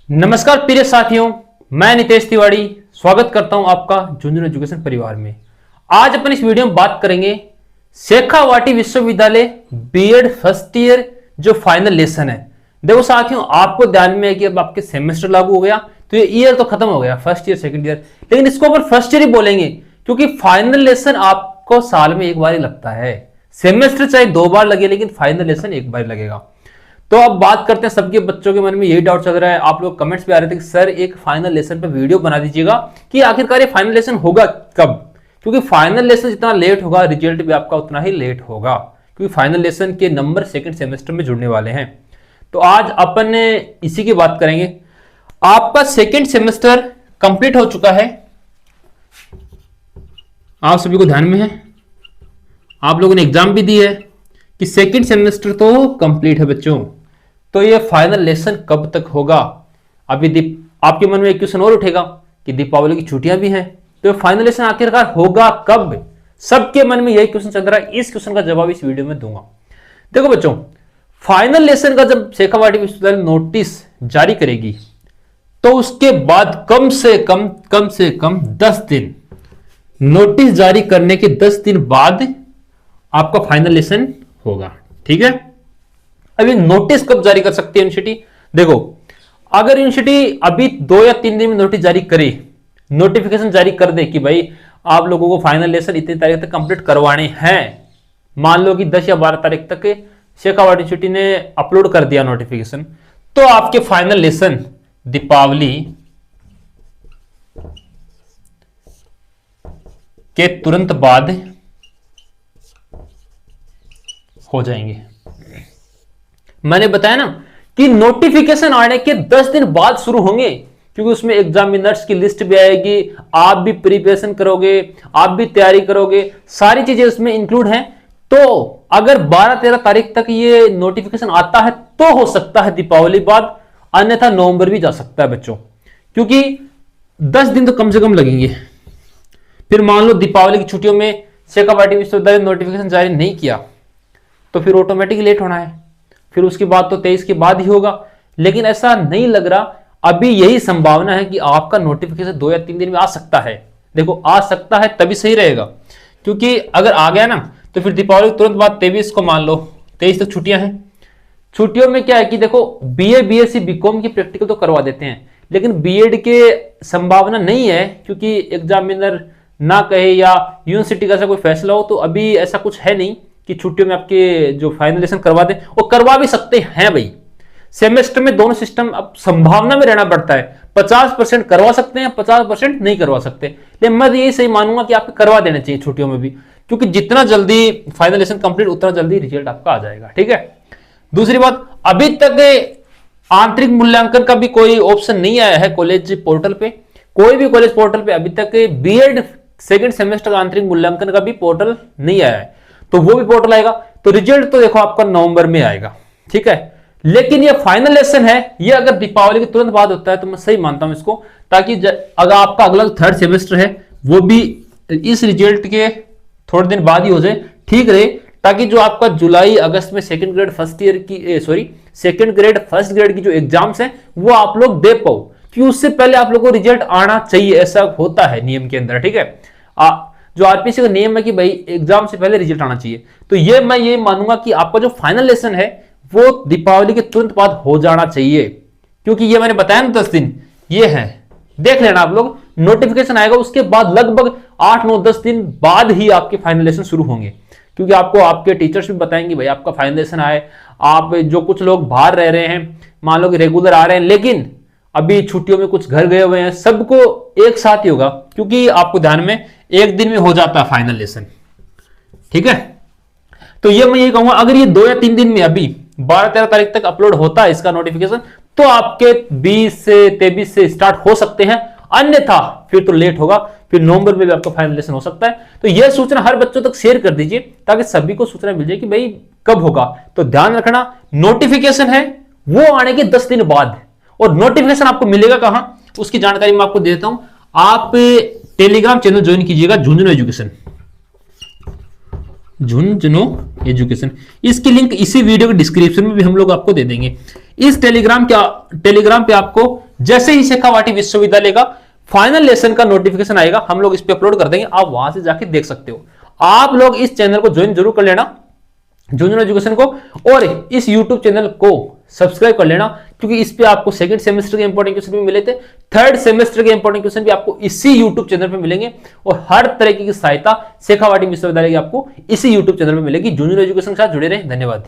नमस्कार प्रिय साथियों, मैं नितेश तिवारी स्वागत करता हूं आपका झुंझुनू एजुकेशन परिवार में। आज अपन इस वीडियो में बात करेंगे शेखावाटी विश्वविद्यालय बीएड फर्स्ट ईयर जो फाइनल लेसन है। देखो साथियों, आपको ध्यान में है कि अब आपके सेमेस्टर लागू हो गया, तो ये ईयर तो खत्म हो गया, फर्स्ट ईयर सेकंड ईयर, लेकिन इसको अपन फर्स्ट ईयर ही बोलेंगे क्योंकि फाइनल लेसन आपको साल में एक बार ही लगता है। सेमेस्टर चाहे 2 बार लगे, लेकिन फाइनल लेसन एक बार लगेगा। तो अब बात करते हैं, सबके बच्चों के मन में यही डाउट चल रहा है, आप लोग कमेंट्स पे आ रहे थे कि सर एक फाइनल लेसन पे वीडियो बना दीजिएगा कि आखिरकार ये फाइनल लेसन होगा कब, क्योंकि फाइनल लेसन जितना लेट होगा रिजल्ट भी आपका उतना ही लेट होगा, क्योंकि फाइनल लेसन के नंबर सेकंड सेमेस्टर में जुड़ने वाले हैं। तो आज अपन इसी की बात करेंगे। आपका सेकेंड सेमेस्टर कंप्लीट हो चुका है, आप सभी को ध्यान में है, आप लोगों ने एग्जाम भी दी है कि सेकेंड सेमेस्टर तो कंप्लीट है बच्चों। तो ये फाइनल लेसन कब तक होगा? अभी आपके मन में एक क्वेश्चन और उठेगा कि दीपावली की छुट्टियां भी हैं, तो ये फाइनल लेसन आखिरकार होगा कब? सबके मन में यही क्वेश्चन चल रहा है। इस क्वेश्चन का जवाब इस वीडियो में दूंगा। देखो बच्चों, फाइनल लेसन का जब शेखावाटी विश्वविद्यालय नोटिस जारी करेगी तो उसके बाद कम से कम 10 दिन, नोटिस जारी करने के 10 दिन बाद आपका फाइनल लेसन होगा। ठीक है, अभी नोटिस कब जारी कर सकती है यूनिवर्सिटी? देखो, अगर यूनिवर्सिटी अभी 2 या 3 दिन में नोटिस जारी करे, नोटिफिकेशन जारी कर दे कि भाई आप लोगों को फाइनल लेसन इतनी तारीख तक कंप्लीट करवाने हैं, मान लो कि 10 या 12 तारीख तक शेखावाटी यूनिवर्सिटी ने अपलोड कर दिया नोटिफिकेशन, तो आपके फाइनल लेसन दीपावली के तुरंत बाद हो जाएंगे। मैंने बताया ना कि नोटिफिकेशन आने के 10 दिन बाद शुरू होंगे, क्योंकि उसमें एग्जामिनर्स की लिस्ट भी आएगी, आप भी प्रिपरेशन करोगे, आप भी तैयारी करोगे, सारी चीजें उसमें इंक्लूड हैं। तो अगर 12-13 तारीख तक ये नोटिफिकेशन आता है तो हो सकता है दीपावली बाद, अन्यथा नवंबर भी जा सकता है बच्चों, क्योंकि 10 दिन तो कम से कम लगेंगे। फिर मान लो दीपावली की छुट्टियों में शेखावाटी विश्वविद्यालय नोटिफिकेशन जारी नहीं किया तो फिर ऑटोमेटिक लेट होना है, फिर उसके बाद तो 23 के बाद ही होगा। लेकिन ऐसा नहीं लग रहा, अभी यही संभावना है कि आपका नोटिफिकेशन 2 या 3 दिन में आ सकता है। देखो, आ सकता है तभी सही रहेगा, क्योंकि अगर आ गया ना तो फिर दीपावली तुरंत बाद 23 को मान लो, 23 तक छुट्टियां हैं। छुट्टियों में क्या है कि देखो, बीए बीएससी बीकॉम की प्रैक्टिकल तो करवा देते हैं, लेकिन बीएड के संभावना नहीं है, क्योंकि एग्जामिनर ना कहे या यूनिवर्सिटी का ऐसा कोई फैसला हो, तो अभी ऐसा कुछ है नहीं कि छुट्टियों में आपके जो फाइनल लेसन करवा दें। वो करवा भी सकते हैं भाई, सेमेस्टर में दोनों सिस्टम अब संभावना में रहना पड़ता है। 50% करवा सकते हैं, 50% नहीं करवा सकते, लेकिन मैं यही सही मानूंगा कि आपको करवा देना चाहिए छुट्टियों में भी, क्योंकि जितना जल्दी फाइनल लेसन कंप्लीट उतना जल्दी रिजल्ट आपका आ जाएगा। ठीक है, दूसरी बात, अभी तक आंतरिक मूल्यांकन का भी कोई ऑप्शन नहीं आया है कॉलेज पोर्टल पे। कोई भी कॉलेज पोर्टल पे अभी तक बीएड सेकेंड सेमेस्टर का आंतरिक मूल्यांकन का भी पोर्टल नहीं आया है, तो वो भी पोर्टल आएगा। तो रिजल्ट तो देखो आपका नवंबर में आएगा। ठीक है, लेकिन ये फाइनल लेसन है, ये अगर दीपावली के तुरंत बाद होता है तो मैं सही मानता हूं इसको, ताकि अगर आपका अगला थर्ड सेमेस्टर है वो भी इस रिजल्ट के थोड़े दिन बाद ही हो जाए, ठीक रहे, ताकि जो आपका जुलाई अगस्त में सेकंड ग्रेड फर्स्ट ग्रेड की जो एग्जाम्स हैं वो आप लोग दे पाओ, कि उससे पहले आप लोगों को रिजल्ट आना चाहिए। ऐसा होता है नियम के अंदर। ठीक है, जो आरपीसी का नियम है कि भाई एग्जाम से पहले रिजल्ट आना चाहिए, तो ये मैं ये मानूंगा कि आपका जो फाइनल लेसन है वो दीपावली के तुरंत बाद हो जाना चाहिए, क्योंकि ये मैंने बताया ना 10 दिन ये है, देख लेना आप लोग। नोटिफिकेशन आएगा उसके बाद लगभग 8-9-10 दिन बाद ही आपके फाइनल लेसन शुरू होंगे, क्योंकि आपको आपके टीचर्स भी बताएंगे भाई आपका फाइनल लेसन आए। आप जो कुछ लोग बाहर रह रहे हैं, मान लो कि रेगुलर आ रहे हैं लेकिन अभी छुट्टियों में कुछ घर गए हुए हैं, सबको एक साथ ही होगा, क्योंकि आपको ध्यान में एक दिन में हो जाता है फाइनल लेसन। ठीक है, तो ये मैं ये कहूंगा, अगर ये 2 या 3 दिन में अभी 12-13 तारीख तक अपलोड होता है इसका नोटिफिकेशन, तो आपके 20 से 23 से स्टार्ट हो सकते हैं, अन्यथा फिर तो लेट होगा, फिर नवंबर में भी आपका फाइनल लेसन हो सकता है। तो यह सूचना हर बच्चों तक शेयर कर दीजिए, ताकि सभी को सूचना मिल जाए कि भाई कब होगा। तो ध्यान रखना, नोटिफिकेशन है वो आने के 10 दिन बाद, और नोटिफिकेशन आपको मिलेगा कहां, उसकी जानकारी मैं आपको देता हूं। आप टेलीग्राम चैनल ज्वाइन कीजिएगा, झुंझुनू एजुकेशन, झुंझुनू एजुकेशन। इसकी लिंक इसी वीडियो के डिस्क्रिप्शन में भी हम लोग आपको दे देंगे। इस टेलीग्राम पे आपको जैसे ही शेखावाटी विश्वविद्यालय का फाइनल लेसन का नोटिफिकेशन आएगा हम लोग इस पे अपलोड कर देंगे, आप वहां से जाके देख सकते हो। आप लोग इस चैनल को ज्वाइन जरूर कर लेना, जूनियर एजुकेशन को, और इस YouTube चैनल को सब्सक्राइब कर लेना, क्योंकि इस पे आपको सेकंड सेमेस्टर के इंपॉर्टेंट क्वेश्चन भी मिले थे, थर्ड सेमेस्टर के इंपॉर्टेंट क्वेश्चन भी आपको इसी YouTube चैनल पे मिलेंगे, और हर तरह की सहायता शेखावाटी विश्वविद्यालय की आपको इसी YouTube चैनल पे मिलेगी। जूनियर एजुकेशन के साथ जुड़े रहें। धन्यवाद।